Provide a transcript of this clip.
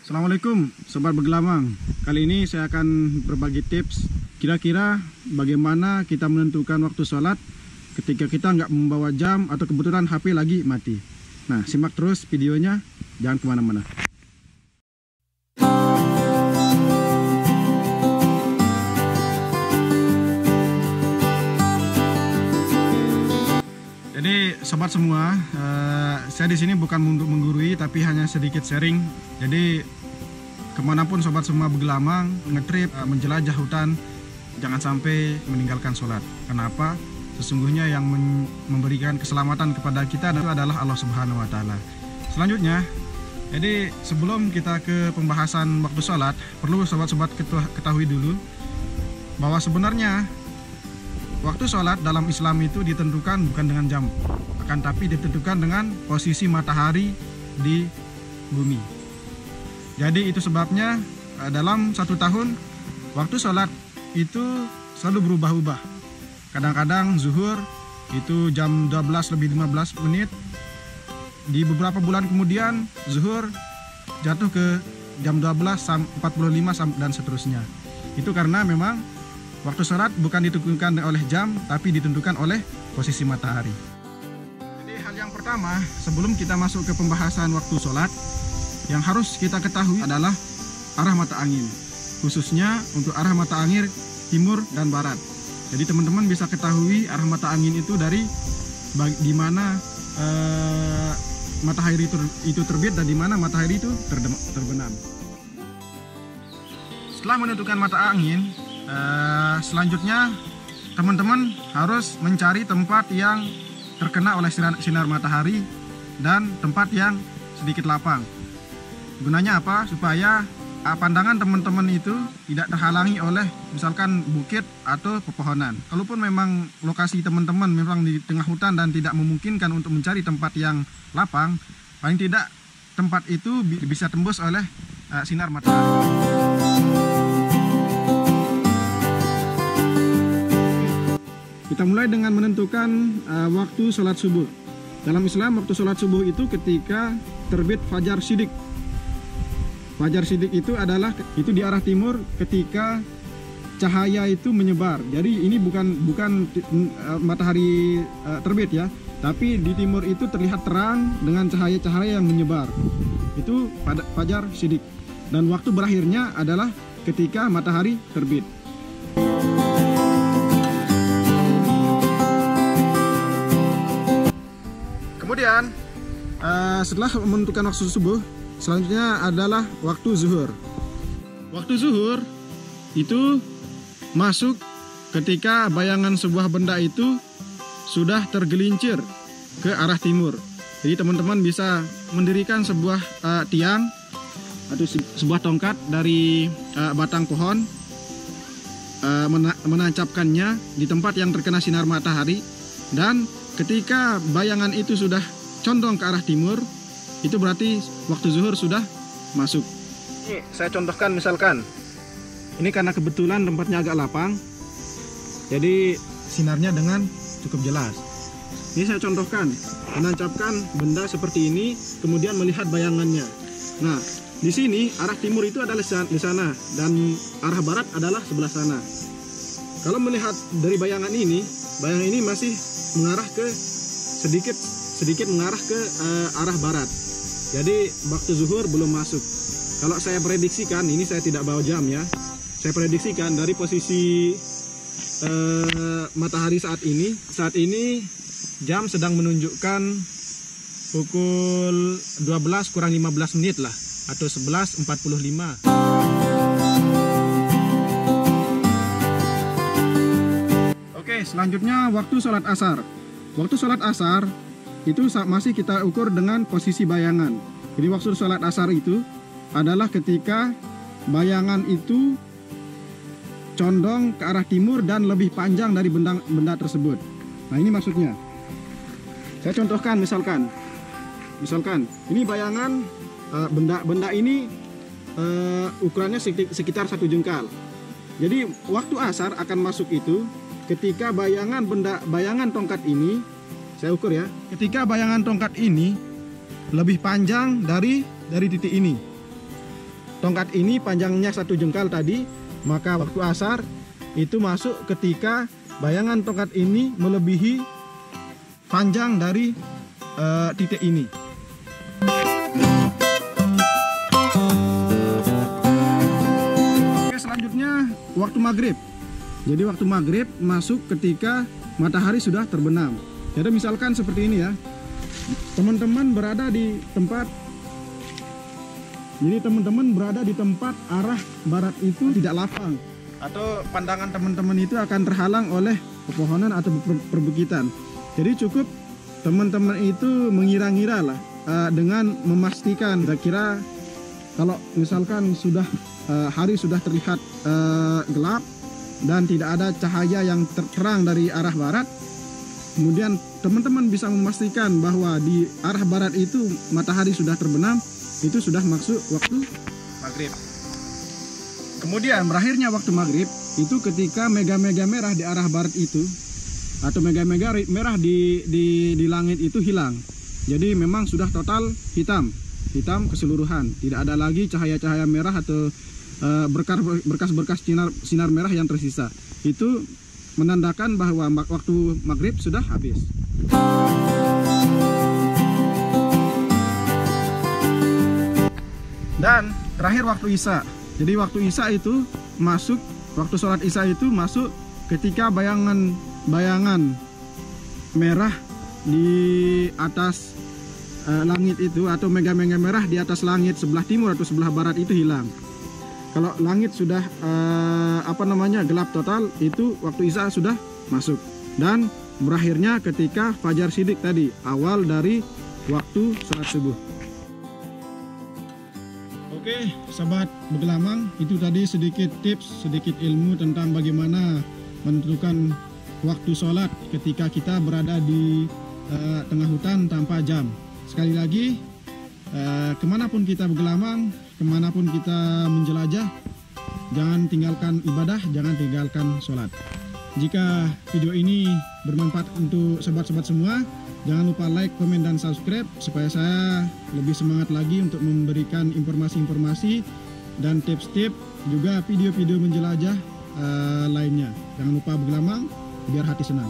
Assalamualaikum Sobat Begelamang. Kali ini saya akan berbagi tips kira-kira bagaimana kita menentukan waktu sholat ketika kita nggak membawa jam atau kebetulan HP lagi mati. Nah, simak terus videonya, jangan kemana-mana. Jadi sobat semua, saya di sini bukan untuk menggurui tapi hanya sedikit sharing. Jadi kemanapun sobat semua begelamang, ngetrip, menjelajah hutan, jangan sampai meninggalkan sholat. Kenapa? Sesungguhnya yang memberikan keselamatan kepada kita adalah Allah Subhanahu Wa Taala. Selanjutnya, jadi sebelum kita ke pembahasan waktu sholat, perlu sobat-sobat ketahui dulu bahwa sebenarnya waktu sholat dalam Islam itu ditentukan bukan dengan jam, akan tapi ditentukan dengan posisi matahari di bumi. Jadi itu sebabnya dalam satu tahun waktu sholat itu selalu berubah-ubah. Kadang-kadang zuhur itu jam 12:15 menit. Di beberapa bulan kemudian zuhur jatuh ke jam 12:45 dan seterusnya. Itu karena memang waktu sholat bukan ditentukan oleh jam, tapi ditentukan oleh posisi matahari. Jadi hal yang pertama, sebelum kita masuk ke pembahasan waktu sholat, yang harus kita ketahui adalah arah mata angin. Khususnya untuk arah mata angin timur dan barat. Jadi teman-teman bisa ketahui arah mata angin itu dari di mana matahari itu terbit dan di mana matahari itu terbenam. Setelah menentukan mata angin, selanjutnya teman-teman harus mencari tempat yang terkena oleh sinar matahari dan tempat yang sedikit lapang. Gunanya apa? Supaya pandangan teman-teman itu tidak terhalangi oleh misalkan bukit atau pepohonan. Kalaupun memang lokasi teman-teman memang di tengah hutan dan tidak memungkinkan untuk mencari tempat yang lapang, paling tidak tempat itu bisa tembus oleh sinar matahari. Kita mulai dengan menentukan waktu sholat subuh. Dalam Islam, waktu sholat subuh itu ketika terbit fajar shidik. Fajar shidik itu adalah di arah timur ketika cahaya itu menyebar. Jadi ini bukan matahari terbit ya, tapi di timur itu terlihat terang dengan cahaya-cahaya yang menyebar. Itu pada fajar shidik. Dan waktu berakhirnya adalah ketika matahari terbit. Kemudian setelah menentukan waktu subuh, selanjutnya adalah waktu zuhur. Waktu zuhur itu masuk ketika bayangan sebuah benda itu sudah tergelincir ke arah timur. Jadi teman-teman bisa mendirikan sebuah tiang atau sebuah tongkat dari batang pohon, menancapkannya di tempat yang terkena sinar matahari, dan ketika bayangan itu sudah condong ke arah timur, itu berarti waktu zuhur sudah masuk. Ini saya contohkan misalkan, ini karena kebetulan tempatnya agak lapang, jadi sinarnya dengan cukup jelas. Ini saya contohkan, menancapkan benda seperti ini, kemudian melihat bayangannya. Nah, di sini arah timur itu adalah di sana, dan arah barat adalah sebelah sana. Kalau melihat dari bayangan ini masih mengarah ke sedikit mengarah ke arah barat. Jadi waktu zuhur belum masuk. Kalau saya prediksikan, ini saya tidak bawa jam ya, saya prediksikan dari posisi matahari saat ini jam sedang menunjukkan pukul 12 kurang 15 menit lah, atau 11.45. Oke, selanjutnya waktu sholat asar. Waktu sholat asar itu masih kita ukur dengan posisi bayangan. Jadi waktu sholat asar itu adalah ketika bayangan itu condong ke arah timur dan lebih panjang dari benda tersebut. Nah, ini maksudnya. Saya contohkan misalkan ini bayangan benda ini ukurannya sekitar 1 jengkal. Jadi waktu asar akan masuk itu ketika bayangan tongkat ini, saya ukur ya, ketika bayangan tongkat ini lebih panjang dari titik ini. tongkat ini panjangnya 1 jengkal tadi, maka waktu asar itu masuk ketika bayangan tongkat ini melebihi panjang dari titik ini. Oke, selanjutnya waktu maghrib. Jadi waktu maghrib masuk ketika matahari sudah terbenam. Jadi misalkan seperti ini ya, teman-teman berada di tempat. Jadi teman-teman berada di tempat arah barat itu tidak lapang, atau pandangan teman-teman itu akan terhalang oleh pepohonan atau perbukitan. Jadi cukup teman-teman itu mengira-ngira lah, dengan memastikan kira-kira kalau misalkan sudah hari sudah terlihat gelap dan tidak ada cahaya yang terang dari arah barat, kemudian teman-teman bisa memastikan bahwa di arah barat itu matahari sudah terbenam, itu sudah masuk waktu maghrib. Kemudian berakhirnya waktu maghrib itu ketika mega-mega merah di arah barat itu, atau mega-mega merah di langit itu hilang. Jadi memang sudah total hitam keseluruhan, tidak ada lagi cahaya-cahaya merah atau berkas-berkas sinar merah yang tersisa. Itu menandakan bahwa waktu maghrib sudah habis. Dan terakhir waktu isya. Jadi waktu isya itu masuk, waktu sholat isya itu masuk ketika bayangan merah di atas langit itu, atau mega-mega merah di atas langit sebelah timur atau sebelah barat itu hilang. Kalau langit sudah gelap total, itu waktu isya sudah masuk. Dan berakhirnya ketika fajar shidik tadi, awal dari waktu sholat subuh. Oke, sobat Begelamang, itu tadi sedikit tips, sedikit ilmu tentang bagaimana menentukan waktu sholat ketika kita berada di tengah hutan tanpa jam. Sekali lagi, kemanapun kita bergelamang, kemanapun kita menjelajah, jangan tinggalkan ibadah, jangan tinggalkan sholat. Jika video ini bermanfaat untuk sobat-sobat semua, jangan lupa like, komen, dan subscribe supaya saya lebih semangat lagi untuk memberikan informasi-informasi dan tips-tips, juga video-video menjelajah lainnya. Jangan lupa bergelamang biar hati senang.